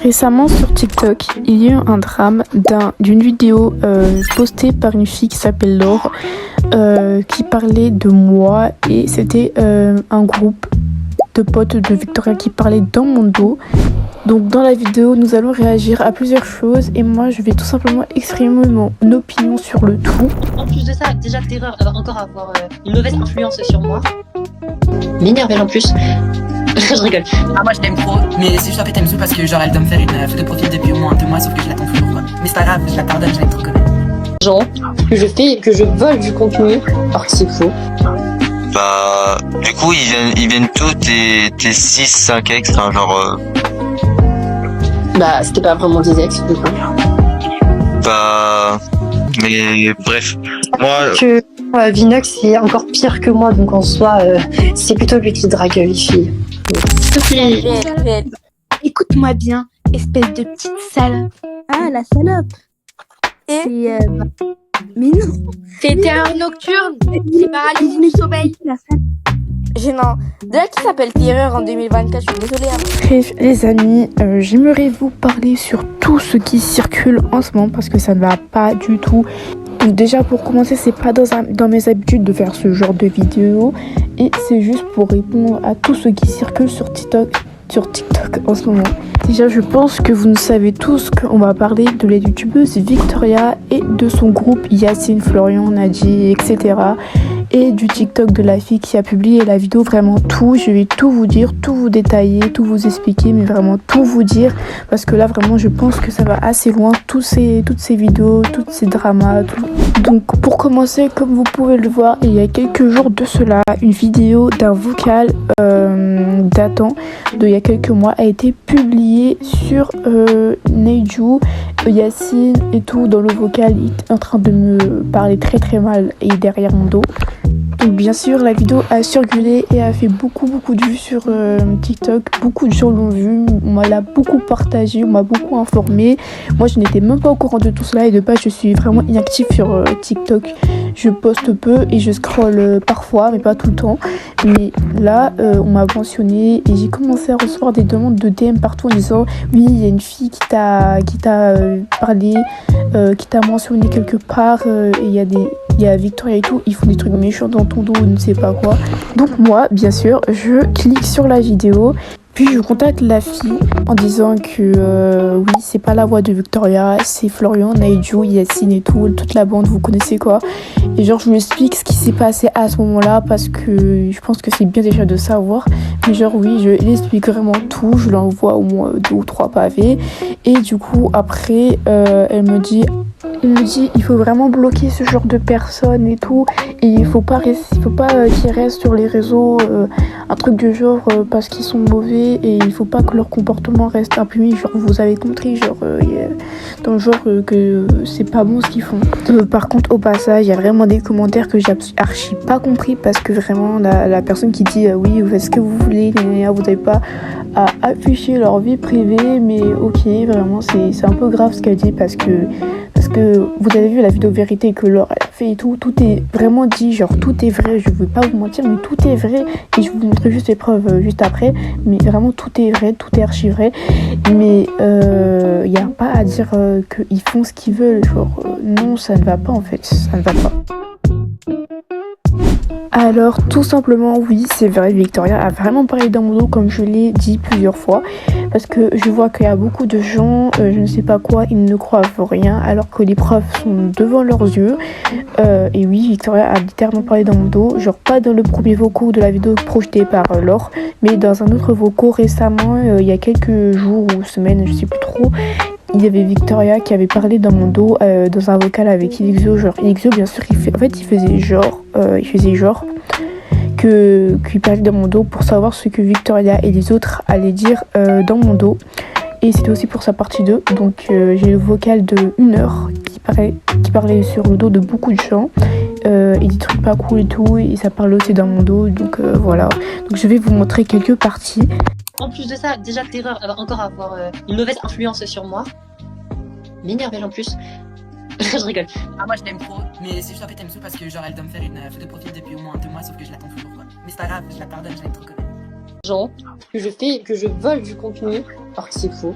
Récemment sur TikTok, il y a eu un drame d'une vidéo postée par une fille qui s'appelle Laure qui parlait de moi et c'était un groupe de potes de Victoria qui parlait dans mon dos. Donc dans la vidéo, nous allons réagir à plusieurs choses et moi je vais tout simplement exprimer mon opinion sur le tout. En plus de ça, déjà Terreur va encore avoir une mauvaise influence sur moi. M'énerve elle en plus. Je rigole. Ah, moi je l'aime trop, mais c'est juste en fait elle me saoule parce que genre elle doit me faire une photo de profil depuis au moins 2 mois, sauf que je l'attends toujours quoi. Mais c'est pas grave, je la pardonne, je l'aime trop quand même. Genre, que je vole du contenu, alors que c'est faux. Bah, du coup, ils viennent tous tes 6-5 ex, hein, genre... Bah, c'était pas vraiment des ex, du coup. Bah... Mais bref, moi... Que Vinox c'est encore pire que moi, donc en soi, c'est plutôt lui qui drague les filles. S'il te plaît. Écoute-moi bien, espèce de petite sale. Ah, la salope. Et mais non. C'est terreur nocturne. C'est paralysie du sommeil. Gênant. Déjà qui s'appelle Terreur en 2024, je suis désolée. Bref les amis, j'aimerais vous parler sur tout ce qui circule en ce moment parce que ça ne va pas du tout. Donc déjà pour commencer, c'est pas dans mes habitudes de faire ce genre de vidéo et c'est juste pour répondre à tout ce qui circule sur TikTok en ce moment. Déjà je pense que vous ne savez tous qu'on va parler de la youtubeuse Victoria et de son groupe Yacine, Florian, Nadji, etc. et du TikTok de la fille qui a publié la vidéo, vraiment tout. Je vais tout vous dire, tout vous détailler, tout vous expliquer, mais vraiment tout vous dire parce que là vraiment je pense que ça va assez loin, toutes ces vidéos, tous ces dramas, tout. Donc pour commencer, comme vous pouvez le voir, il y a quelques jours de cela, une vidéo d'un vocal datant d'il y a quelques mois a été publiée sur Neju, Yacine et tout. Dans le vocal, il est en train de me parler très très mal et derrière mon dos. Donc bien sûr la vidéo a circulé et a fait beaucoup de vues sur TikTok. Beaucoup de gens l'ont vu, on l'a beaucoup partagé, on m'a beaucoup informé. Moi je n'étais même pas au courant de tout cela et de base je suis vraiment inactive sur TikTok. Je poste peu et je scrolle parfois mais pas tout le temps. Mais là on m'a mentionné et j'ai commencé à recevoir des demandes de DM partout en disant oui il y a une fille qui t'a parlé, qui t'a mentionné quelque part et il y a Victoria et tout, ils font des trucs méchants dans ton dos, je ne sais pas quoi. Donc moi, bien sûr, je clique sur la vidéo, puis je contacte la fille en disant que oui, c'est pas la voix de Victoria, c'est Florian, Naiju, Yacine et tout, toute la bande, vous connaissez quoi. Et genre, je lui explique ce qui s'est passé à ce moment-là parce que je pense que c'est bien déjà de savoir. Mais genre, oui, je lui explique vraiment tout, je l'envoie au moins 2 ou 3 pavés. Et du coup, après, elle me dit il faut vraiment bloquer ce genre de personnes et tout et il faut pas qu'ils restent sur les réseaux un truc du genre parce qu'ils sont mauvais et il faut pas que leur comportement reste impuni, genre vous avez compris, genre dans le genre que c'est pas bon ce qu'ils font. Par contre au passage il y a vraiment des commentaires que j'ai archi pas compris parce que vraiment la personne qui dit oui vous faites ce que vous voulez, vous n'avez pas à afficher leur vie privée, mais ok vraiment c'est un peu grave ce qu'elle dit parce que vous avez vu la vidéo vérité que Laure elle a fait et tout est vraiment dit, genre tout est vrai, je veux pas vous mentir mais tout est vrai et je vous montrerai juste les preuves juste après, mais vraiment tout est vrai, tout est archi vrai, mais y a pas à dire qu'ils font ce qu'ils veulent, genre non ça ne va pas en fait, ça ne va pas. Alors tout simplement oui c'est vrai, Victoria a vraiment parlé dans mon dos comme je l'ai dit plusieurs fois parce que je vois qu'il y a beaucoup de gens, je ne sais pas quoi, ils ne croient rien alors que les preuves sont devant leurs yeux. Et oui Victoria a littéralement parlé dans mon dos, genre pas dans le premier vocal de la vidéo projetée par Laure mais dans un autre vocal récemment, il y a quelques jours ou semaines je sais plus trop. Il y avait Victoria qui avait parlé dans mon dos dans un vocal avec Elixio. Genre Elixio bien sûr il faisait genre qu'il parlait dans mon dos pour savoir ce que Victoria et les autres allaient dire dans mon dos. Et c'était aussi pour sa partie 2. Donc j'ai le vocal de 1 heure qui parlait sur le dos de beaucoup de gens. Et des trucs pas cool et tout. Et ça parlait aussi dans mon dos. Donc voilà. Donc je vais vous montrer quelques parties. En plus de ça, déjà Terreur va encore avoir une mauvaise influence sur moi. M'énerve elle en plus. Je rigole. Ah, moi je l'aime trop, mais c'est juste en fait elle me saoule parce que genre elle doit me faire une photo de profil depuis au moins 2 mois, sauf que je l'attends toujours quoi. Mais c'est pas grave, je la pardonne, je l'aime trop quand même. Genre, que je vole du contenu, alors que c'est faux.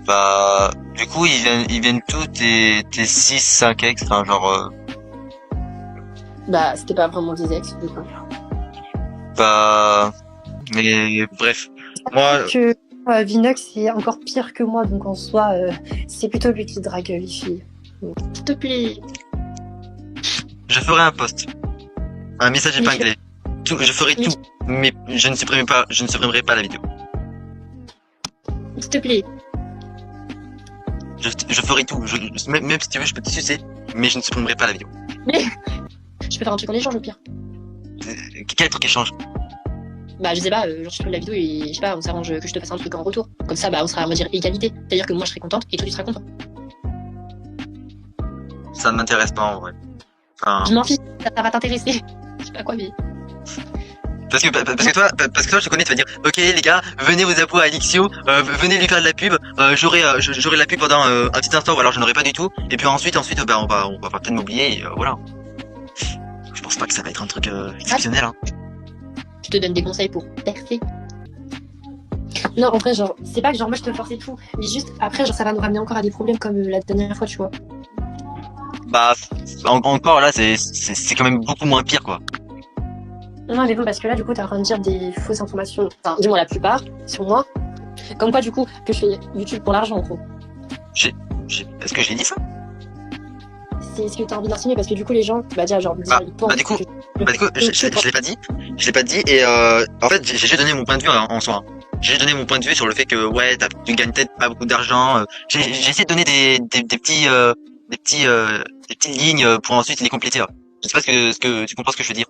Bah, du coup, ils viennent tous tes 6, 5 ex, enfin, genre, Bah, c'était pas vraiment des ex, du coup. bah, mais bref. Moi, Que Vinox c'est encore pire que moi, donc en soi, c'est plutôt lui qui drague les filles. S'il te plaît. je ferai un post. Un message Oui. épinglé. Tout, je ferai Oui. tout. Mais je ne supprimerai pas la vidéo. S'il te plaît. Je ferai tout. Même si tu veux, je peux te sucer. Mais je ne supprimerai pas la vidéo. Je peux faire un truc en échange au pire. Quel truc échange? Bah, je sais pas, genre, je supprime la vidéo et je sais pas, on s'arrange que je te fasse un truc en retour. Comme ça, bah, on sera, on va dire, égalité. C'est-à-dire que moi, je serai contente et toi, tu seras content. Ça ne m'intéresse pas en vrai. Enfin, Je m'en fiche, ça va t'intéresser. Je sais pas quoi, mais. parce que toi, je te connais, tu vas dire, ok les gars, venez vous abonner à Alixio, venez lui faire de la pub, j'aurai la pub pendant un petit instant, ou alors je n'aurai pas du tout, et puis ensuite, bah on va peut-être m'oublier, et voilà. Je pense pas que ça va être un truc exceptionnel, hein. Je te donne des conseils pour percer. Non, en vrai, genre, c'est pas que genre moi je te force et tout, mais juste après, genre, ça va nous ramener encore à des problèmes comme la dernière fois, tu vois. Bah, encore là, c'est quand même beaucoup moins pire, quoi. Non, mais bon, parce que là, du coup, t'es en train de dire des fausses informations, enfin, dis-moi la plupart, sur moi. Comme quoi, du coup, que je fais YouTube pour l'argent, en gros. Est-ce que j'ai dit ça? C'est ce que t'as envie d'insinuer, parce que du coup, les gens, bah, déjà, genre, Bah, ils pensent bah, du coup, que- je l'ai pas dit. Je l'ai pas dit, et en fait, j'ai juste donné mon point de vue en soi. J'ai donné mon point de vue sur le fait que, ouais, tu gagnes peut-être pas beaucoup d'argent. J'ai essayé de donner des petites lignes pour ensuite les compléter. Je sais pas ce que tu comprends ce que je veux dire.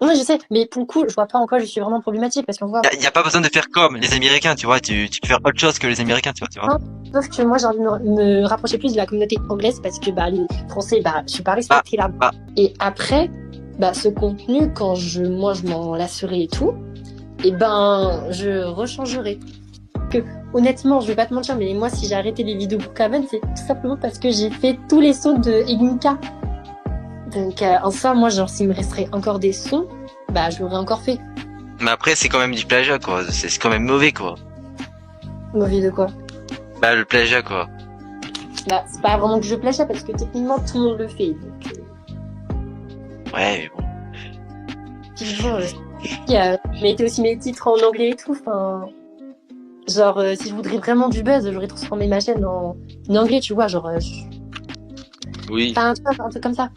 Ouais, je sais, mais pour le coup, je vois pas en quoi je suis vraiment problématique, parce qu'on voit. Y a pas besoin de faire comme les Américains, tu vois. Tu peux faire autre chose que les Américains, tu vois. Sauf que moi, j'ai envie de me rapprocher plus de la communauté anglaise, parce que, bah, les Français, bah, je suis pas respectée là. ah. Et après, bah, ce contenu, quand moi, je m'en lasserai et tout, et ben, je rechangerai. Que, honnêtement, je vais pas te mentir, mais moi, si j'ai arrêté les vidéos Brookhaven, c'est tout simplement parce que j'ai fait tous les sons de Elinka. Donc, en soi, moi, genre, s'il me resterait encore des sons, bah, je l'aurais encore fait. Mais après, c'est quand même du plagiat, quoi. C'est quand même mauvais, quoi. Mauvais de quoi? Bah, le plagiat, quoi. Bah, c'est pas vraiment que je plagie, parce que techniquement, tout le monde le fait. Donc, Ouais, mais bon. puis bon, mettez aussi mes titres en anglais et tout, enfin. Genre, si je voudrais vraiment du buzz, j'aurais transformé ma chaîne en anglais, tu vois, genre. Oui. Enfin, un truc comme ça.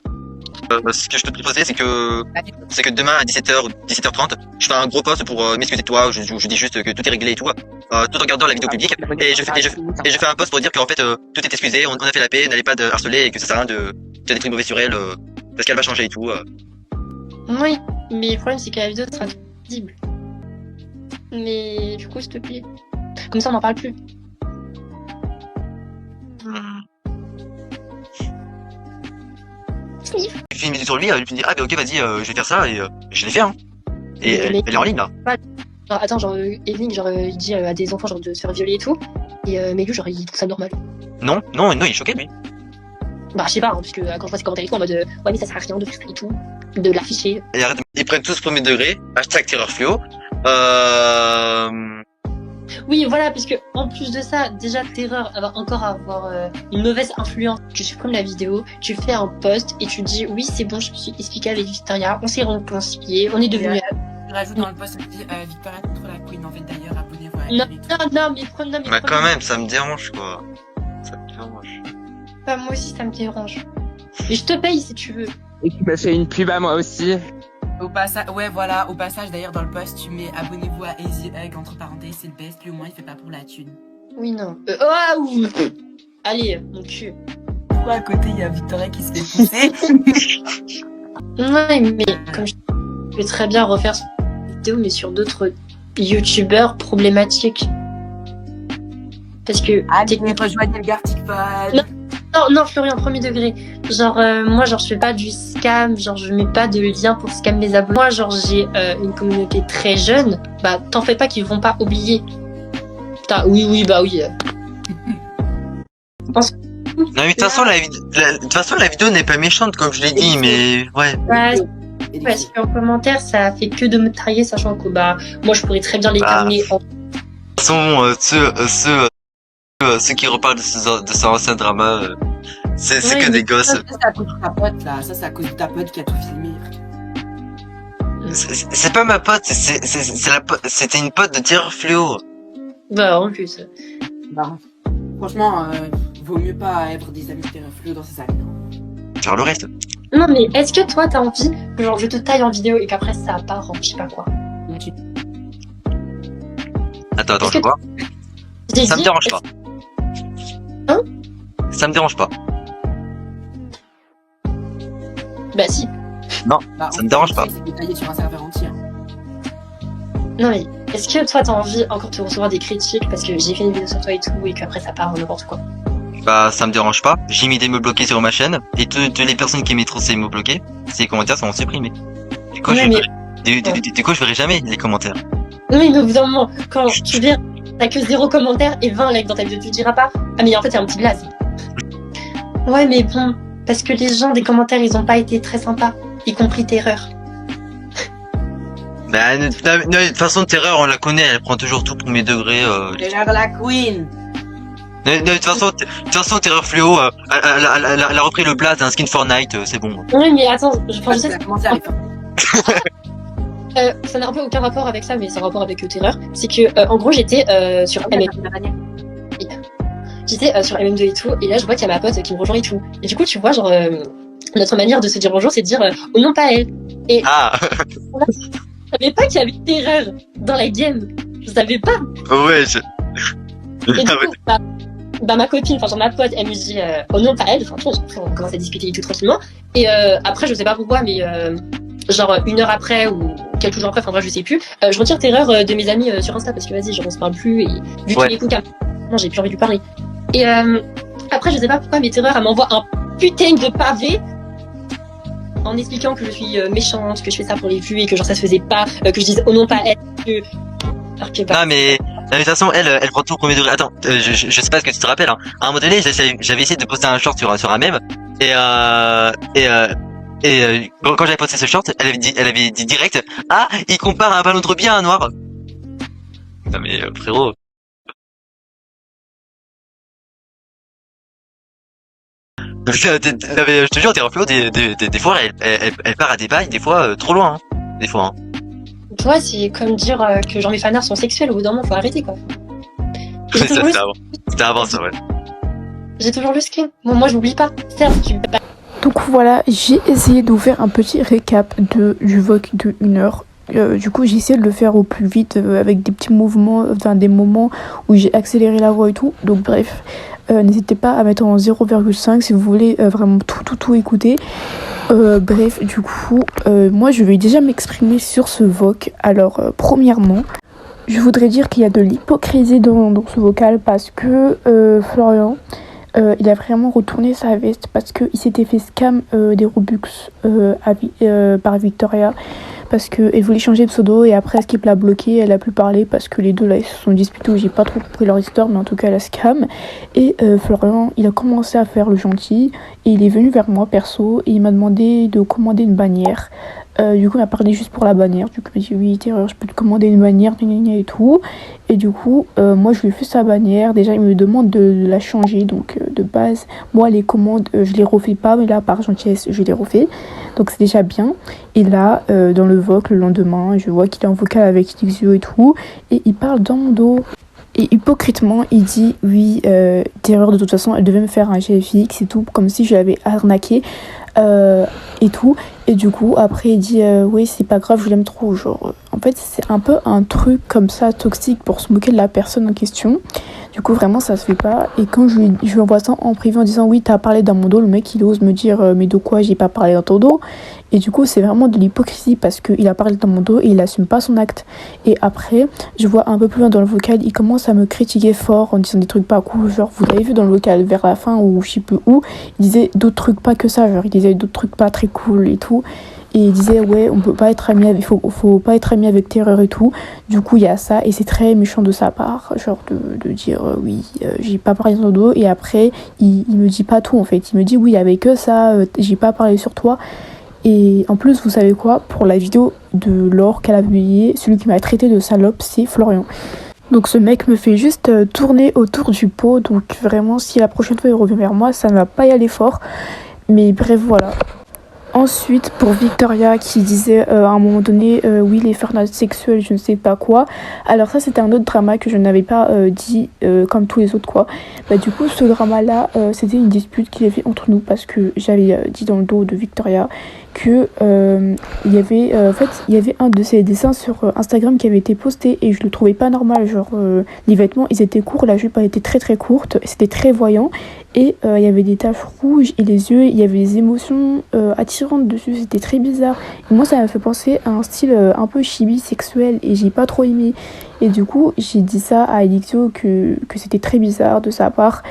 Ce que je te proposais, c'est que demain à 17h ou 17h30, je fais un gros post pour m'excuser de toi, je dis juste que tout est réglé et tout, tout en regardant la vidéo publique, et je fais un post pour dire qu'en fait, tout est excusé, on a fait la paix, n'allez pas de harceler, et que ça sert à rien de dire des trucs mauvais sur elle, parce qu'elle va changer et tout. Oui, mais le problème, c'est que la vidéo sera visible. Mais du coup, s'il te plaît. Comme ça, on n'en parle plus. Sniff. Je fais une vidéo sur lui, je lui dis, ah bah ok, vas-y, je vais faire ça, et je l'ai fait, hein. Et elle est en ligne, là. Genre, attends, genre, Evelyn, genre, il dit à des enfants, genre, de se faire violer et tout. Et Melu, genre, il trouve ça normal. Non, il est choqué, lui. Bah, je sais pas, hein, parce que quand je vois ses commentaires et tout, en mode, ouais, mais ça sert à rien de faire et tout, de l'afficher. Et arrête, ils prennent tous premier degré, #terreur fluo. Oui, voilà, puisque en plus de ça, déjà, Terreur va encore avoir une mauvaise influence. Tu supprimes la vidéo, tu fais un post et tu dis, oui, c'est bon, je me suis expliqué avec Victoria, on s'est réconciliés, on est devenus. Je rajoute dans le post aussi Victoria contre la Queen. En fait, d'ailleurs, abonnez-vous à Non, elle. non, mais prenez, Bah quand même, ça me dérange, quoi. Ça me dérange. Pas moi aussi, ça me dérange. Mais je te paye si tu veux. Et qui me fait une pub à moi aussi. Au passage, ouais, voilà, au passage, d'ailleurs, dans le post, tu mets abonnez-vous à Easy Hug, entre parenthèses, c'est le best, lui au moins il fait pas pour la thune. Oui, non. Oh, allez, mon cul. À côté, il y a Victoria qui se fait pousser. Ouais, mais comme je peux très bien refaire cette vidéo, mais sur d'autres youtubeurs problématiques. Parce que. Allez, rejoignez le Gartic Pod. Non, Florian, premier degré. Genre, moi, genre, je fais pas du scam, genre, je mets pas de lien pour scam mes abonnés. Moi, genre, j'ai une communauté très jeune. Bah, t'en fais pas qu'ils vont pas oublier. Putain, oui, bah oui. Non mais de toute façon, la vidéo n'est pas méchante, comme je l'ai dit, mais ouais. Bah, parce qu'en commentaire, ça fait que de me tailler, sachant que, bah, moi, je pourrais très bien les terminer en De toute façon, ceux Ceux qui reparlent de ce ancien drama, c'est Ouais, que mais des gosses. Ça, c'est à cause de ta pote, là. Ça, c'est à cause de ta pote qui a tout filmé. C'est pas ma pote, c'était une pote de Terreur Fléau. Bah, en plus. Bah, franchement, vaut mieux pas être des amis de Terreur Fléau dans ces amis. Genre le reste. Non, mais est-ce que toi, t'as envie que genre, je te taille en vidéo et qu'après ça part en je sais pas quoi? Attends, Est-ce je que- vois. J'ai Ça me dit- dérange pas. Hein? Ça me dérange pas. Bah, si. Bah, Ça me dérange pas. C'est détaillé sur un serveur entier. Non, mais est-ce que toi, t'as envie encore de recevoir des critiques parce que j'ai fait une vidéo sur toi et tout et qu'après ça part en n'importe quoi? Bah, ça me dérange pas. J'ai mis des mots bloqués sur ma chaîne, et toutes les personnes qui mettront ces mots bloqués, ces commentaires seront supprimés. Du coup, Ouais, je mais- verrai, du coup, je verrai jamais les commentaires. Non, mais au bout d'un moment, quand tu viens, t'as que 0 commentaire et 20 likes dans ta vidéo, tu te diras pas, ah, mais en fait, c'est un petit blaze. Ouais, mais bon, parce que les gens des commentaires, ils ont pas été très sympas, y compris Terreur. Bah, de toute façon, Terreur, on la connaît, elle prend toujours tout pour mes degrés. Terreur la queen. De toute façon, Terreur Fléau, elle a repris le blaze d'un skin Fortnite, c'est bon. Oui, mais attends, je Enfin, sais ça a commencé à arriver. ça n'a un peu aucun rapport avec ça, mais c'est un rapport avec Terreur. C'est que, en gros, j'étais sur J'étais sur MM2 et tout, et là, je vois qu'il y a ma pote qui me rejoint et tout. Et du coup, tu vois, genre, notre manière de se dire bonjour, c'est de dire oh non, pas elle. Et Ah, je savais pas qu'il y avait Terreur dans la game. Je savais pas. ouais, Et du coup, bah, ma copine, enfin, genre ma pote, elle me dit oh non, pas elle. Enfin, tu vois, on commence à discuter et tout tranquillement. Et après, je sais pas pourquoi, mais genre 1 heure après ou quelques jours après, enfin, bref, je sais plus, je retire Terreur de mes amis sur Insta parce que vas-y, genre, on se parle plus. Et vu Ouais. qu'il écoute, non, j'ai plus envie de lui parler. Et après, je sais pas pourquoi, mais Terreur, elle m'envoie un putain de pavé en expliquant que je suis méchante, que je fais ça pour les vues et que genre ça se faisait pas, que je dise oh non, pas elle. Alors que, bah, non, mais de toute façon, elle prend tout au premier degré. Attends, je sais pas ce que tu te rappelles, hein. À un moment donné, j'avais essayé de poster un short sur un mème, et quand j'avais posté ce short, elle avait dit direct, ah, il compare un ballon de rugby à un noir. Non mais frérot. Je te jure, Terreur Fléau, des fois, elle part à des bails, des fois, trop loin, hein. Des fois, hein. tu vois, c'est comme dire que genre mes fanarts sont sexuels, au bout d'un moment, faut arrêter quoi. J'ai Ça, toujours, c'était avant. C'était avant ça, ouais. j'ai toujours le screen. Bon, moi, je n'oublie pas. Certes, tu Donc voilà, j'ai essayé de vous faire un petit récap du VOC de 1 heure. Du coup, j'ai essayé de le faire au plus vite avec des petits mouvements, enfin des moments où j'ai accéléré la voix et tout. Donc bref, n'hésitez pas à mettre en 0,5 si vous voulez vraiment tout écouter. Bref, du coup, moi je vais déjà m'exprimer sur ce VOC. Alors, premièrement, je voudrais dire qu'il y a de l'hypocrisie dans ce vocal parce que Florian, il a vraiment retourné sa veste parce qu'il s'était fait scam des Robux par Victoria parce qu'elle voulait changer de pseudo et après Skip l'a bloqué, elle a plus parlé parce que les deux là ils se sont disputés, j'ai pas trop compris leur histoire mais en tout cas la scam. Et Florian il a commencé à faire le gentil et il est venu vers moi perso et il m'a demandé de commander une bannière. Du coup il m'a parlé juste pour la bannière, du coup il m'a dit oui Terreur je peux te commander une bannière et tout. Et du coup moi je lui ai fait sa bannière, déjà il me demande de la changer donc de base moi les commandes je les refais pas mais là par gentillesse je les refais donc c'est déjà bien. Et là dans le VOC le lendemain je vois qu'il est en vocal avec Xio et tout et il parle dans mon dos. Et hypocritement, il dit oui, Terreur de toute façon, elle devait me faire un GFX et tout, comme si je l'avais arnaqué et tout. Et du coup, après, il dit oui, c'est pas grave, je l'aime trop. Genre, en fait, c'est un peu un truc comme ça, toxique, pour se moquer de la personne en question. Du coup, vraiment, ça se fait pas. Et quand je lui envoie ça en privé en disant oui, t'as parlé dans mon dos, le mec, il ose me dire mais de quoi j'ai pas parlé dans ton dos. Et du coup, c'est vraiment de l'hypocrisie parce qu'il a parlé dans mon dos et il assume pas son acte. Et après, je vois un peu plus loin dans le vocal, il commence à me critiquer fort en disant des trucs pas cool. Genre, vous l'avez vu dans le vocal vers la fin ou je sais plus où, il disait d'autres trucs pas que ça. Genre, il disait d'autres trucs pas très cool et tout. Et il disait ouais on peut pas être ami avec, faut pas être ami avec Terreur et tout. Du coup il y a ça et c'est très méchant de sa part genre de dire oui j'ai pas parlé dans ton dos et après il me dit pas tout en fait, il me dit oui il y avait que ça, j'ai pas parlé sur toi. Et en plus vous savez quoi, pour la vidéo de Laure qu'elle a publiée, celui qui m'a traité de salope c'est Florian. Donc ce mec me fait juste tourner autour du pot. Donc vraiment, si la prochaine fois il revient vers moi, ça ne va pas y aller fort. Mais bref, voilà. Ensuite, pour Victoria qui disait à un moment donné, oui, les farnades sexuelles, je ne sais pas quoi. Alors ça, c'était un autre drama que je n'avais pas dit comme tous les autres, quoi. Bah, du coup, ce drama-là, c'était une dispute qu'il y avait entre nous parce que j'avais dit dans le dos de Victoria que il y avait un de ses dessins sur Instagram qui avait été posté et je le trouvais pas normal. Genre, les vêtements, ils étaient courts, la jupe elle était très très courte, c'était très voyant. Et il y avait des taches rouges et les yeux, il y avait des émotions attirantes dessus, c'était très bizarre. Et moi, ça m'a fait penser à un style un peu chibi sexuel et j'ai pas trop aimé. Et du coup, j'ai dit ça à Elixio que c'était très bizarre de sa part.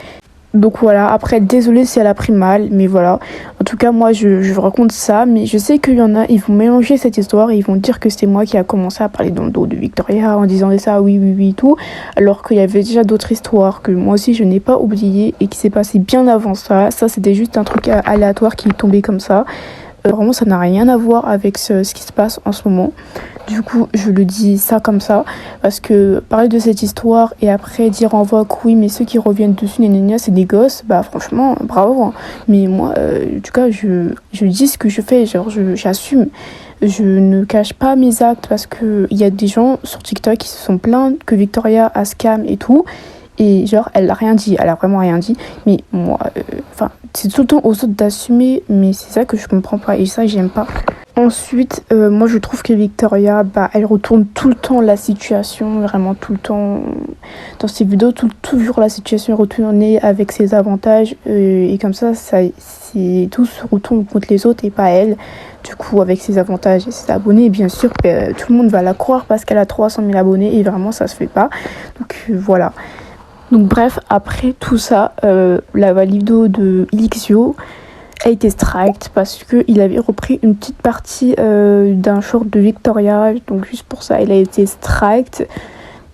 Donc voilà, après, désolée si elle a pris mal, mais voilà. En tout cas, moi, je vous raconte ça, mais je sais qu'il y en a, ils vont mélanger cette histoire et ils vont dire que c'est moi qui a commencé à parler dans le dos de Victoria en disant ça, oui, tout, alors qu'il y avait déjà d'autres histoires que moi aussi je n'ai pas oubliées et qui s'est passé bien avant ça. Ça, c'était juste un truc aléatoire qui est tombé comme ça. Vraiment, ça n'a rien à voir avec ce qui se passe en ce moment. Du coup, je le dis ça comme ça, parce que parler de cette histoire et après dire en voix que oui, mais ceux qui reviennent dessus, c'est des gosses, bah franchement, bravo. Hein. Mais moi, en tout cas, je dis ce que je fais, genre j'assume. Je ne cache pas mes actes parce qu'il y a des gens sur TikTok qui se sont plaints que Victoria a scam et tout. Et genre, elle a rien dit, elle a vraiment rien dit. Mais moi, c'est tout le temps aux autres d'assumer, mais c'est ça que je comprends pas et ça, j'aime pas. Ensuite, moi je trouve que Victoria, elle retourne tout le temps la situation, vraiment tout le temps dans ses vidéos, toujours la situation est retournée avec ses avantages et comme ça tout se retourne contre les autres et pas elle. Du coup, avec ses avantages et ses abonnés, bien sûr, tout le monde va la croire parce qu'elle a 300 000 abonnés et vraiment ça se fait pas. Donc voilà. Donc bref, après tout ça, la vidéo de Elixio a été striked parce qu'il avait repris une petite partie d'un short de Victoria, donc juste pour ça il a été striked.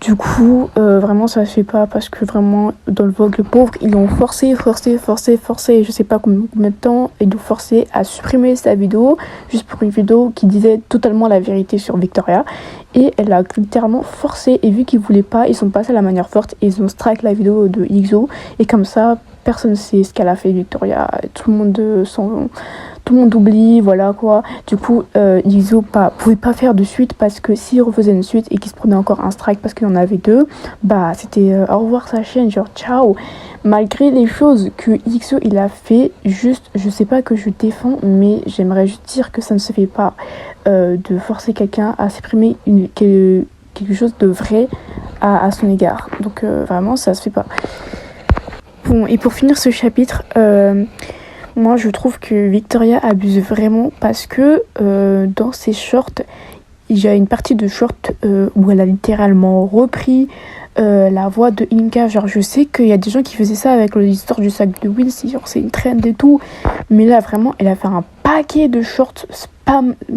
Du coup vraiment ça se fait pas parce que vraiment dans le Vogue le pauvre ils l'ont forcé, je sais pas combien de temps, ils l'ont forcé à supprimer sa vidéo juste pour une vidéo qui disait totalement la vérité sur Victoria et elle a littéralement forcé et vu qu'ils voulaient pas ils sont passés à la manière forte et ils ont strike la vidéo de Elixio et comme ça personne ne sait ce qu'elle a fait Victoria, tout le monde oublie, voilà quoi. Du coup, Elixio pouvait pas faire de suite parce que s'il refaisait une suite et qu'il se prenait encore un strike parce qu'il y en avait deux, c'était au revoir sa chaîne, genre ciao. Malgré les choses que Elixio il a fait, juste, je sais pas que je défends, mais j'aimerais juste dire que ça ne se fait pas de forcer quelqu'un à supprimer quelque chose de vrai à son égard. Donc vraiment, ça se fait pas. Bon, et pour finir ce chapitre, moi je trouve que Victoria abuse vraiment parce que dans ses shorts, il y a une partie de short où elle a littéralement repris la voix de Inka. Genre je sais qu'il y a des gens qui faisaient ça avec l'histoire du sac de Will, genre c'est une trend et tout, mais là vraiment elle a fait un paquet de shorts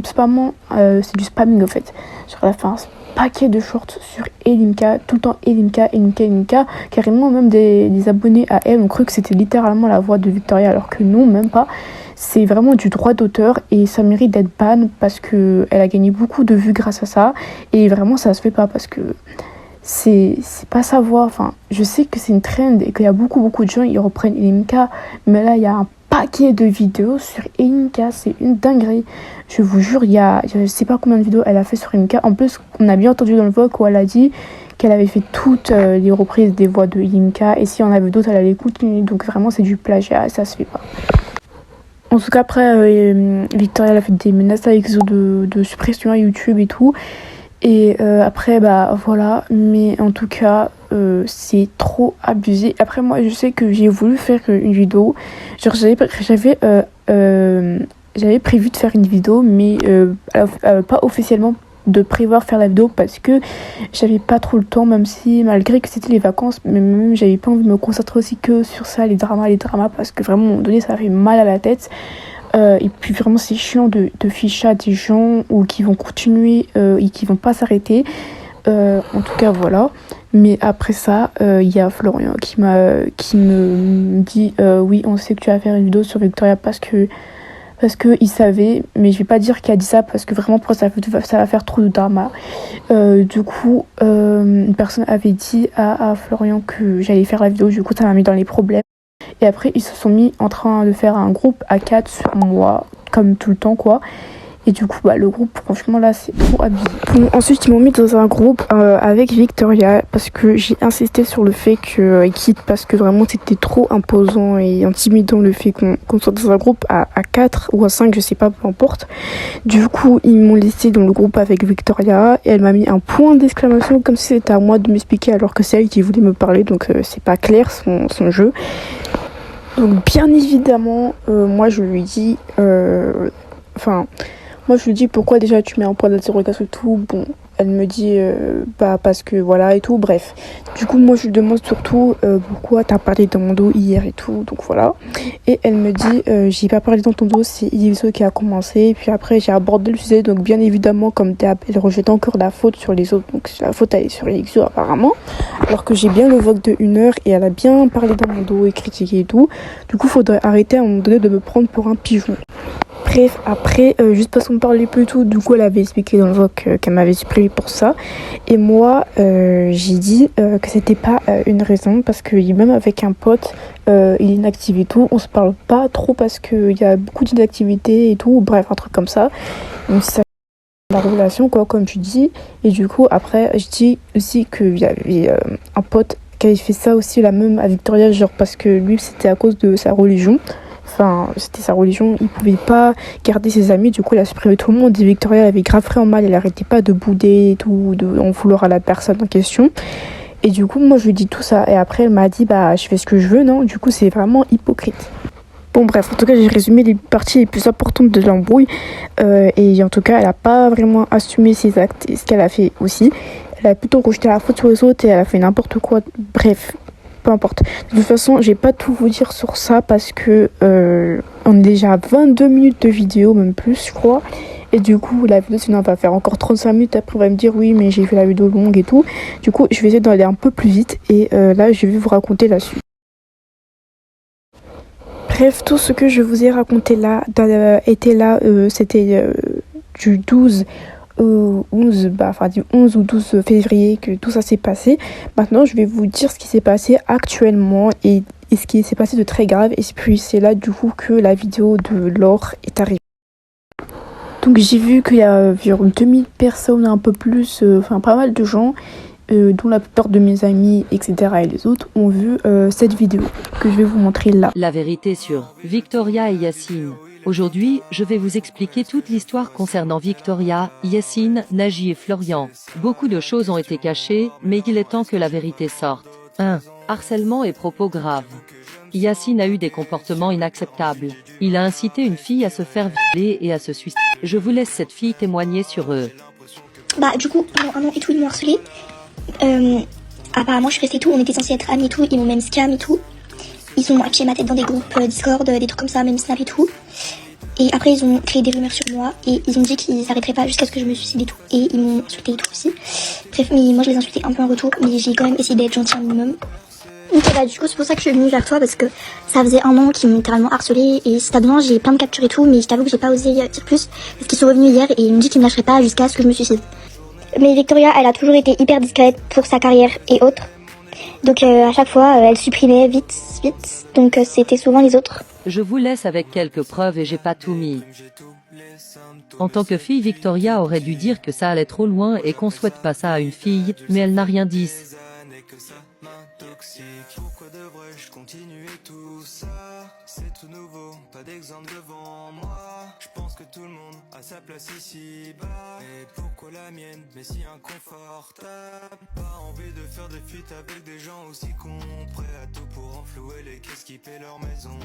spammant, c'est du spamming en fait. Genre elle a fait un paquet de shorts sur Elinka, tout le temps Elinka, carrément même des abonnés à elle ont cru que c'était littéralement la voix de Victoria alors que non, même pas. C'est vraiment du droit d'auteur et ça mérite d'être ban parce que elle a gagné beaucoup de vues grâce à ça et vraiment ça se fait pas parce que c'est pas sa voix. Enfin, je sais que c'est une trend et qu'il y a beaucoup de gens ils reprennent Elinka, mais là il y a un paquet de vidéos sur Elinka, c'est une dinguerie. Je vous jure, je sais pas combien de vidéos elle a fait sur Elinka. En plus, on a bien entendu dans le Vogue où elle a dit qu'elle avait fait toutes les reprises des voix de Elinka et s'il y en avait d'autres, elle allait continuer. Donc vraiment, c'est du plagiat, ça se fait pas. En tout cas, après, Victoria elle a fait des menaces avec Elixio de suppression à YouTube et tout. Et après, voilà. Mais en tout cas, c'est trop abusé. Après, moi, je sais que j'ai voulu faire une vidéo. Genre, j'avais prévu de faire une vidéo, mais pas officiellement de prévoir faire la vidéo parce que j'avais pas trop le temps, même si malgré que c'était les vacances, mais même j'avais pas envie de me concentrer aussi que sur ça, les dramas, parce que vraiment à un moment donné ça fait mal à la tête. Et puis vraiment c'est chiant de ficher à des gens ou qui vont continuer et qui vont pas s'arrêter. En tout cas voilà. Mais après ça, il y a Florian qui me dit oui, on sait que tu vas faire une vidéo sur Victoria parce que parce qu'il savait, mais je vais pas dire qu'il a dit ça parce que vraiment pour ça va faire trop de drama. Du coup, une personne avait dit à Florian que j'allais faire la vidéo, du coup ça m'a mis dans les problèmes. Et après ils se sont mis en train de faire un groupe à 4 sur moi, comme tout le temps quoi. Et du coup, le groupe, franchement, là, c'est trop abusé. Bon, ensuite, ils m'ont mis dans un groupe avec Victoria parce que j'ai insisté sur le fait qu'elle quitte parce que vraiment, c'était trop imposant et intimidant le fait qu'on soit dans un groupe à 4 ou à 5, je sais pas, peu importe. Du coup, ils m'ont laissé dans le groupe avec Victoria et elle m'a mis un point d'exclamation comme si c'était à moi de m'expliquer alors que c'est elle qui voulait me parler, donc c'est pas clair son jeu. Donc, bien évidemment, moi, je lui dis... Moi, je lui dis pourquoi déjà tu mets un point d'interrogation et tout. Bon, elle me dit parce que voilà et tout. Bref. Du coup, moi, je lui demande surtout pourquoi t'as parlé dans mon dos hier et tout. Donc voilà. Et elle me dit j'ai pas parlé dans ton dos, c'est Iliso qui a commencé. Et puis après, j'ai abordé le sujet. Donc bien évidemment, comme d'hab, elle rejette encore la faute sur les autres. Donc la faute elle est sur Iliso apparemment. Alors que j'ai bien le vogue de 1 heure et elle a bien parlé dans mon dos et critiqué et tout. Du coup, faudrait arrêter à un moment donné de me prendre pour un pigeon. Bref, après, juste parce qu'on parlait peu et tout, du coup, elle avait expliqué dans le vlog qu'elle m'avait supprimé pour ça. Et moi, j'ai dit que c'était pas une raison, parce que même avec un pote, il est inactif et tout, on se parle pas trop parce qu'il y a beaucoup d'inactivité et tout, bref, un truc comme ça. Donc, ça la relation, quoi, comme tu dis. Et du coup, après, je dis aussi qu'il y avait un pote qui avait fait ça aussi, la même à Victoria, genre parce que lui, c'était à cause de sa religion. Enfin, c'était sa religion, il pouvait pas garder ses amis, du coup il a supprimé tout le monde. Et Victoria elle avait grave pris en mal, elle arrêtait pas de bouder et tout, en vouloir à la personne en question. Et du coup moi je lui dis tout ça et après elle m'a dit je fais ce que je veux, non, du coup c'est vraiment hypocrite. Bon bref, en tout cas j'ai résumé les parties les plus importantes de l'embrouille et en tout cas elle a pas vraiment assumé ses actes et ce qu'elle a fait aussi. Elle a plutôt rejeté la faute sur les autres et elle a fait n'importe quoi, bref. Peu importe. De toute façon, je vais pas tout vous dire sur ça parce que on est déjà à 22 minutes de vidéo, même plus, je crois. Et du coup, la vidéo, sinon, on va faire encore 35 minutes. Après, on va me dire oui, mais j'ai fait la vidéo longue et tout. Du coup, je vais essayer d'aller un peu plus vite. Et là, je vais vous raconter la suite. Bref, tout ce que je vous ai raconté là, c'était du 12 du 11 ou 12 février que tout ça s'est passé. Maintenant, je vais vous dire ce qui s'est passé actuellement et ce qui s'est passé de très grave. Et puis, c'est là du coup que la vidéo de Laure est arrivée. Donc, j'ai vu qu'il y a environ 2000 personnes, un peu plus, pas mal de gens, dont la plupart de mes amis, etc. et les autres, ont vu cette vidéo que je vais vous montrer là. La vérité sur Victoria et Yacine. Aujourd'hui, je vais vous expliquer toute l'histoire concernant Victoria, Yacine, Naji et Florian. Beaucoup de choses ont été cachées, mais il est temps que la vérité sorte. 1. Harcèlement et propos graves. Yacine a eu des comportements inacceptables. Il a incité une fille à se faire violer et à se suicider. Je vous laisse cette fille témoigner sur eux. Du coup, pendant 1 an et tout, ils m'ont harcelé. Apparemment, je suis restée et tout, on était censés être amis et tout, ils m'ont même scam et tout. Ils ont affiché ma tête dans des groupes Discord, des trucs comme ça, même Snap et tout. Et après, ils ont créé des rumeurs sur moi et ils ont dit qu'ils s'arrêteraient pas jusqu'à ce que je me suicide et tout. Et ils m'ont insulté et tout aussi. Bref, mais moi je les insultais un peu en retour, mais j'ai quand même essayé d'être gentille un minimum. Ok, du coup, c'est pour ça que je suis venue vers toi parce que ça faisait 1 an qu'ils m'ont littéralement harcelé et si t'as besoin, j'ai plein de captures et tout, mais je t'avoue que j'ai pas osé dire plus parce qu'ils sont revenus hier et ils m'ont dit qu'ils me lâcheraient pas jusqu'à ce que je me suicide. Mais Victoria, elle a toujours été hyper discrète pour sa carrière et autres. Donc à chaque fois, elle supprimait vite. Donc c'était souvent les autres. Je vous laisse avec quelques preuves et j'ai pas tout mis. En tant que fille, Victoria aurait dû dire que ça allait trop loin et qu'on souhaite pas ça à une fille, mais elle n'a rien dit. Pourquoi devrais-je continuer tout ça? C'est tout nouveau, pas d'exemple devant moi. Je pense que tout le monde a sa place ici-bas. Et pourquoi la mienne, mais si inconfortable? Pas envie de faire des feats avec des gens aussi cons, prêts à tout pour enflouer les caisses qui paient leur maison.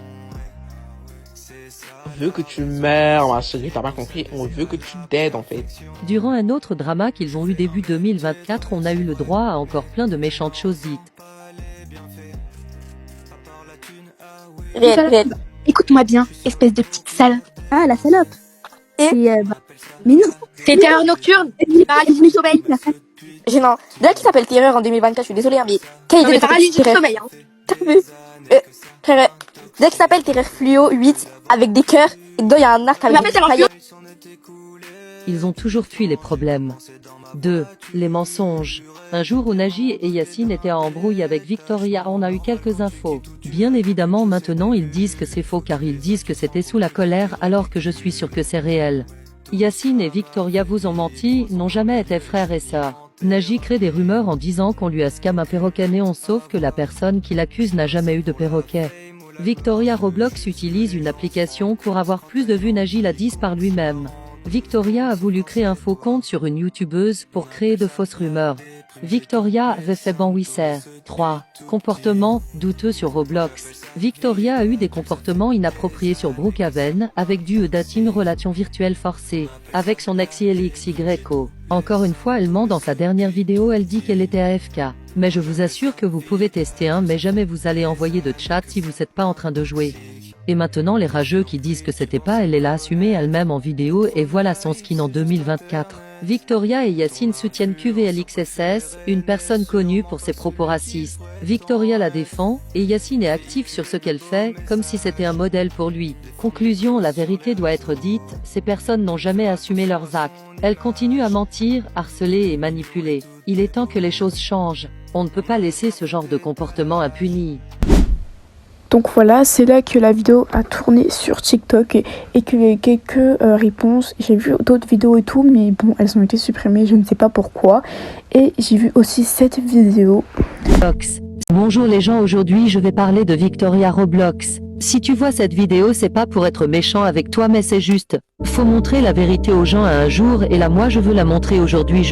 On veut que tu meurs, ma chérie, t'as pas compris, on veut que tu dead en fait. Durant un autre drama qu'ils ont eu début 2024, on a eu le droit à encore plein de méchantes choses dites. Écoute-moi bien, espèce de petite sale. Ah, la salope. Mais non. C'est Terreur Nocturne. C'est paralysie du sommeil. Non. Déjà qui s'appelle Terreur en 2024, je suis désolée, mais quelle idée de paralysie du sommeil, hein. T'as vu Déjà qui s'appelle Terreur Fluo 8 avec des cœurs Et dedans, il y a un arc avec des paillettes. Ils ont toujours fui les problèmes. 2. Les mensonges. Un jour où Naji et Yacine étaient en embrouille avec Victoria, on a eu quelques infos. Bien évidemment maintenant ils disent que c'est faux car ils disent que c'était sous la colère alors que je suis sûr que c'est réel. Yacine et Victoria vous ont menti, n'ont jamais été frères et sœurs. Naji crée des rumeurs en disant qu'on lui a scam un perroquet néon sauf que la personne qui l'accuse n'a jamais eu de perroquet. Victoria Roblox utilise une application pour avoir plus de vues, Naji l'a dit par lui-même. Victoria a voulu créer un faux compte sur une youtubeuse pour créer de fausses rumeurs. Victoria avait fait banwisser. 3. Comportement douteux sur Roblox. Victoria a eu des comportements inappropriés sur Brookhaven avec dû dating relation virtuelle forcée avec son ex LXYO. Encore une fois elle ment dans sa dernière vidéo, elle dit qu'elle était AFK. Mais je vous assure que vous pouvez tester mais jamais vous allez envoyer de chat si vous n'êtes pas en train de jouer. Et maintenant les rageux qui disent que c'était pas elle l'a assumé elle-même en vidéo et voilà son skin en 2024. Victoria et Yacine soutiennent QVLXSS, une personne connue pour ses propos racistes. Victoria la défend, et Yacine est actif sur ce qu'elle fait, comme si c'était un modèle pour lui. Conclusion, la vérité doit être dite, ces personnes n'ont jamais assumé leurs actes. Elles continuent à mentir, harceler et manipuler. Il est temps que les choses changent. On ne peut pas laisser ce genre de comportement impuni. Donc voilà, c'est là que la vidéo a tourné sur TikTok et qu'il y a eu quelques réponses. J'ai vu d'autres vidéos et tout, mais bon, elles ont été supprimées, je ne sais pas pourquoi. Et j'ai vu aussi cette vidéo. Bonjour les gens, aujourd'hui je vais parler de Victoria Roblox. Si tu vois cette vidéo, c'est pas pour être méchant avec toi, mais c'est juste. Faut montrer la vérité aux gens à un jour, et là moi je veux la montrer aujourd'hui.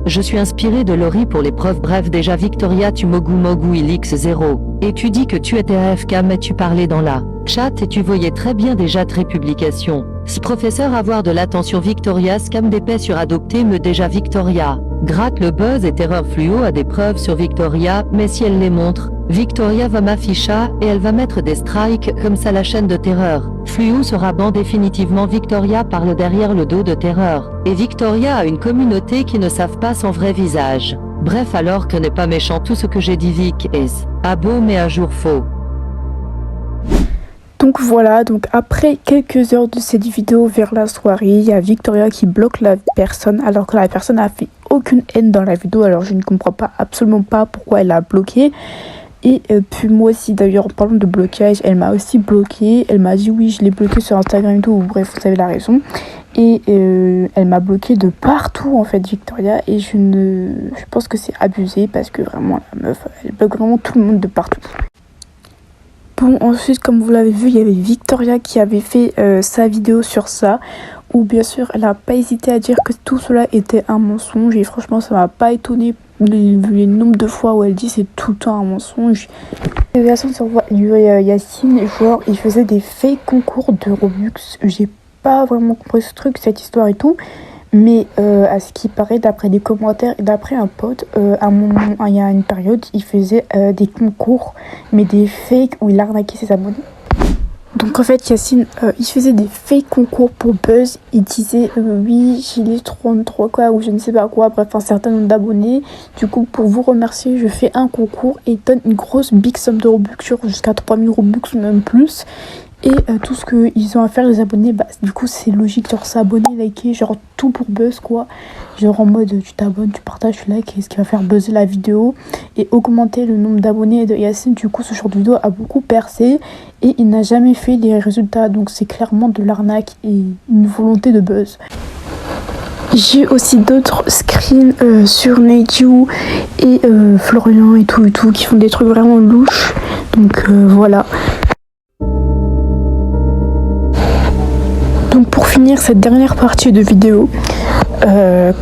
Je suis inspiré de Laurie pour l'épreuve. Bref, déjà Victoria, tu mogu ilx0. Et tu dis que tu étais AFK, mais tu parlais dans la chat et tu voyais très bien déjà tes publications. Ce professeur avoir de l'attention. Victoria scam d'épais sur adopté me déjà Victoria. Gratte le buzz et terreur fluo a des preuves sur Victoria, mais si elle les montre, Victoria va m'afficher et elle va mettre des strikes comme ça la chaîne de terreur. Fluo sera ban définitivement. Victoria parle derrière le dos de terreur. Et Victoria a une communauté qui ne savent pas son vrai visage. Bref, alors que n'est pas méchant tout ce que j'ai dit. Vic est à beau mais à jour faux. Donc voilà, donc après quelques heures de cette vidéo vers la soirée, il y a Victoria qui bloque la personne alors que la personne n'a fait aucune haine dans la vidéo. Alors je ne comprends pas, absolument pas pourquoi elle a bloqué. Et puis moi aussi d'ailleurs en parlant de blocage, elle m'a aussi bloqué. Elle m'a dit oui je l'ai bloqué sur Instagram et tout, bref vous avez la raison. Et elle m'a bloqué de partout en fait Victoria, et je pense que c'est abusé parce que vraiment la meuf elle bloque vraiment tout le monde de partout. Bon, ensuite, comme vous l'avez vu, il y avait Victoria qui avait fait sa vidéo sur ça, où bien sûr, elle n'a pas hésité à dire que tout cela était un mensonge, et franchement, ça m'a pas étonné le nombre de fois où elle dit c'est tout le temps un mensonge. La version sur Yacine, genre, il faisait des fake concours de Robux. J'ai pas vraiment compris ce truc, cette histoire et tout. Mais à ce qui paraît, d'après des commentaires et d'après un pote, à un moment, il y a une période, il faisait des concours, mais des fakes où il arnaquait ses abonnés. Donc en fait, Yacine, il faisait des fake concours pour buzz. Il disait oui, j'ai les 33 quoi, ou je ne sais pas quoi, bref, un certain nombre d'abonnés. Du coup, pour vous remercier, je fais un concours et donne une grosse big somme de Robux, jusqu'à 3000 Robux ou même plus. Et tout ce qu'ils ont à faire les abonnés, bah du coup c'est logique, genre s'abonner, liker, genre tout pour buzz quoi. Genre en mode tu t'abonnes, tu partages, tu likes, et ce qui va faire buzzer la vidéo et augmenter le nombre d'abonnés de Yacine. Du coup ce genre de vidéo a beaucoup percé et il n'a jamais fait les résultats, donc c'est clairement de l'arnaque et une volonté de buzz. J'ai aussi d'autres screens sur Neijiu et Florian et tout qui font des trucs vraiment louches, donc voilà. Donc pour finir cette dernière partie de vidéo,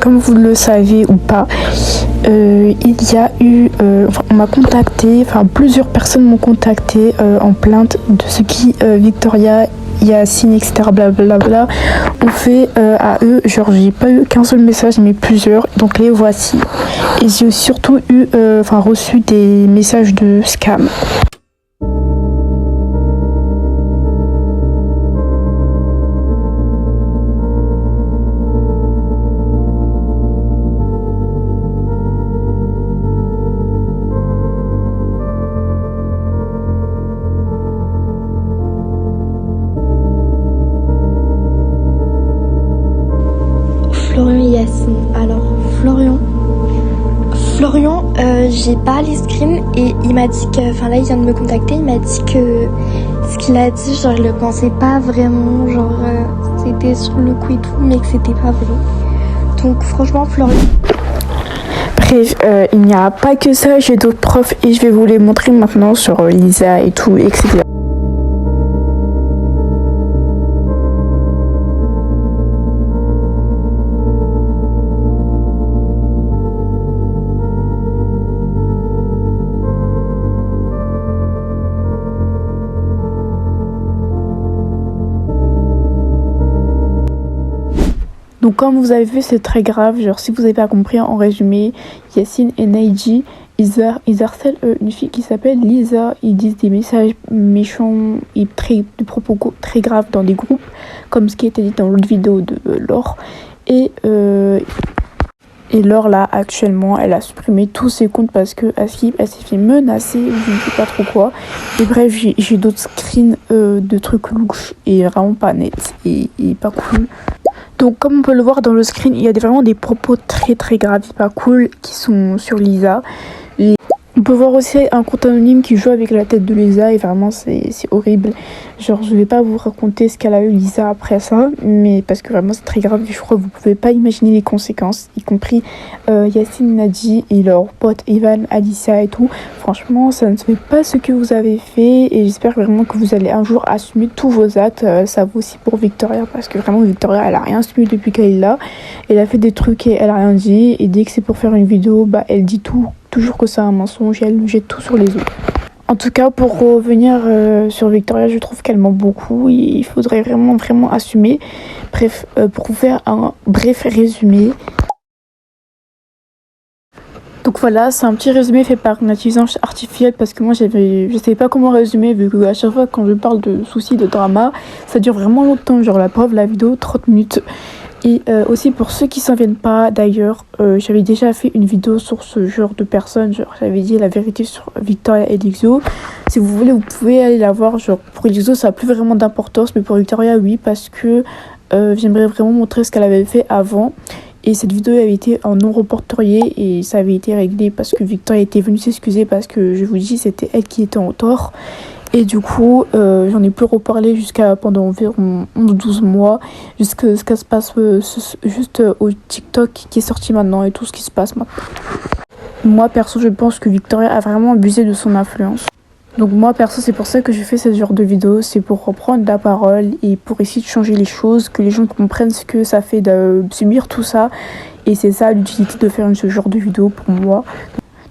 comme vous le savez ou pas, il y a eu, on m'a contacté, plusieurs personnes m'ont contacté en plainte de ce qui Victoria, Yacine, etc. blablabla ont fait à eux. Genre j'ai pas eu qu'un seul message mais plusieurs, donc les voici. Et j'ai surtout eu, reçu des messages de scam. j'ai pas les screens et il m'a dit que, enfin là il vient de me contacter, il m'a dit que ce qu'il a dit, genre il le pensait pas vraiment, genre c'était sur le coup et tout, mais que c'était pas vrai. Donc franchement Florian. Bref, il n'y a pas que ça, j'ai d'autres profs et je vais vous les montrer maintenant sur Lisa et tout, etc. Donc comme vous avez vu, c'est très grave, genre si vous n'avez pas compris, en résumé, Yacine et Naïji, ils harcèlent une fille qui s'appelle Lisa, ils disent des messages méchants et des propos très graves dans des groupes, comme ce qui était dit dans l'autre vidéo de Laure. Et Laure là, actuellement, elle a supprimé tous ses comptes parce que elle s'est fait menacer, je ne sais pas trop quoi. Et bref, j'ai d'autres screens de trucs louches et vraiment pas nets et pas cool. Donc comme on peut le voir dans le screen, il y a vraiment des propos très graves et pas cool qui sont sur Lisa. On peut voir aussi un compte anonyme qui joue avec la tête de Lisa et vraiment c'est horrible. Genre je vais pas vous raconter ce qu'elle a eu Lisa après ça, mais parce que vraiment c'est très grave et je crois que vous pouvez pas imaginer les conséquences, y compris Yacine, Nadji et leurs potes Evan, Alicia et tout. Franchement ça ne se fait pas ce que vous avez fait et j'espère vraiment que vous allez un jour assumer tous vos actes. Ça vaut aussi pour Victoria parce que vraiment Victoria elle a rien assumé depuis qu'elle est là. Elle a fait des trucs et elle a rien dit et dès que c'est pour faire une vidéo, bah elle dit toujours que c'est un mensonge et elle jette tout sur les autres. En tout cas, pour revenir sur Victoria, je trouve qu'elle ment beaucoup et il faudrait vraiment assumer. Bref, pour vous faire un bref résumé. Donc voilà, c'est un petit résumé fait par une intelligence artificielle parce que moi je savais pas comment résumer vu que à chaque fois quand je parle de soucis, de drama, ça dure vraiment longtemps, genre la preuve, la vidéo 30 minutes. Et aussi pour ceux qui s'en viennent pas d'ailleurs, j'avais déjà fait une vidéo sur ce genre de personnes, genre j'avais dit la vérité sur Victoria et Lixo. Si vous voulez, vous pouvez aller la voir, genre pour Lixo ça n'a plus vraiment d'importance, mais pour Victoria oui, parce que j'aimerais vraiment montrer ce qu'elle avait fait avant. Et cette vidéo avait été en non reporterié et ça avait été réglé parce que Victoria était venue s'excuser parce que je vous dis c'était elle qui était en tort. Et du coup, j'en ai plus reparlé pendant environ 11-12 mois, jusqu'à ce qu'elle se passe juste au TikTok qui est sorti maintenant et tout ce qui se passe maintenant. Moi, perso, je pense que Victoria a vraiment abusé de son influence. Donc moi, perso, c'est pour ça que je fais ce genre de vidéo, c'est pour reprendre la parole et pour essayer de changer les choses, que les gens comprennent ce que ça fait de subir tout ça. Et c'est ça l'utilité de faire ce genre de vidéo pour moi.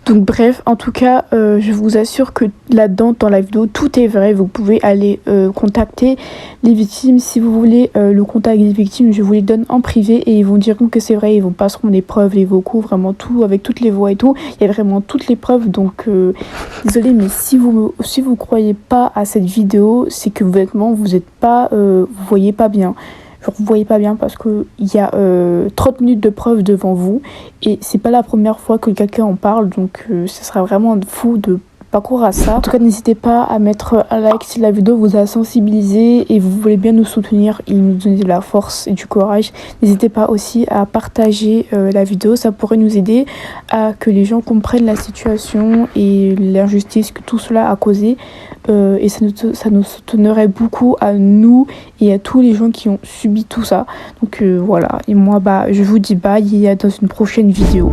Donc bref, en tout cas, je vous assure que là-dedans, dans la vidéo, tout est vrai. Vous pouvez aller contacter les victimes. Si vous voulez le contact des victimes, je vous les donne en privé et ils vous diront que c'est vrai. Ils vous passeront les preuves, les vocaux, vraiment tout, avec toutes les voix et tout. Il y a vraiment toutes les preuves. Donc, désolé, mais si vous croyez pas à cette vidéo, c'est que vous êtes pas, vous voyez pas bien. Genre, vous voyez pas bien parce que il y a 30 minutes de preuves devant vous et c'est pas la première fois que quelqu'un en parle, donc ce sera vraiment fou de pas croire à ça. En tout cas, n'hésitez pas à mettre un like si la vidéo vous a sensibilisé et vous voulez bien nous soutenir et nous donner de la force et du courage. N'hésitez pas aussi à partager la vidéo, ça pourrait nous aider à que les gens comprennent la situation et l'injustice que tout cela a causé. Et ça nous soutenerait beaucoup à nous et à tous les gens qui ont subi tout ça. Donc voilà, et moi je vous dis bye et à dans une prochaine vidéo.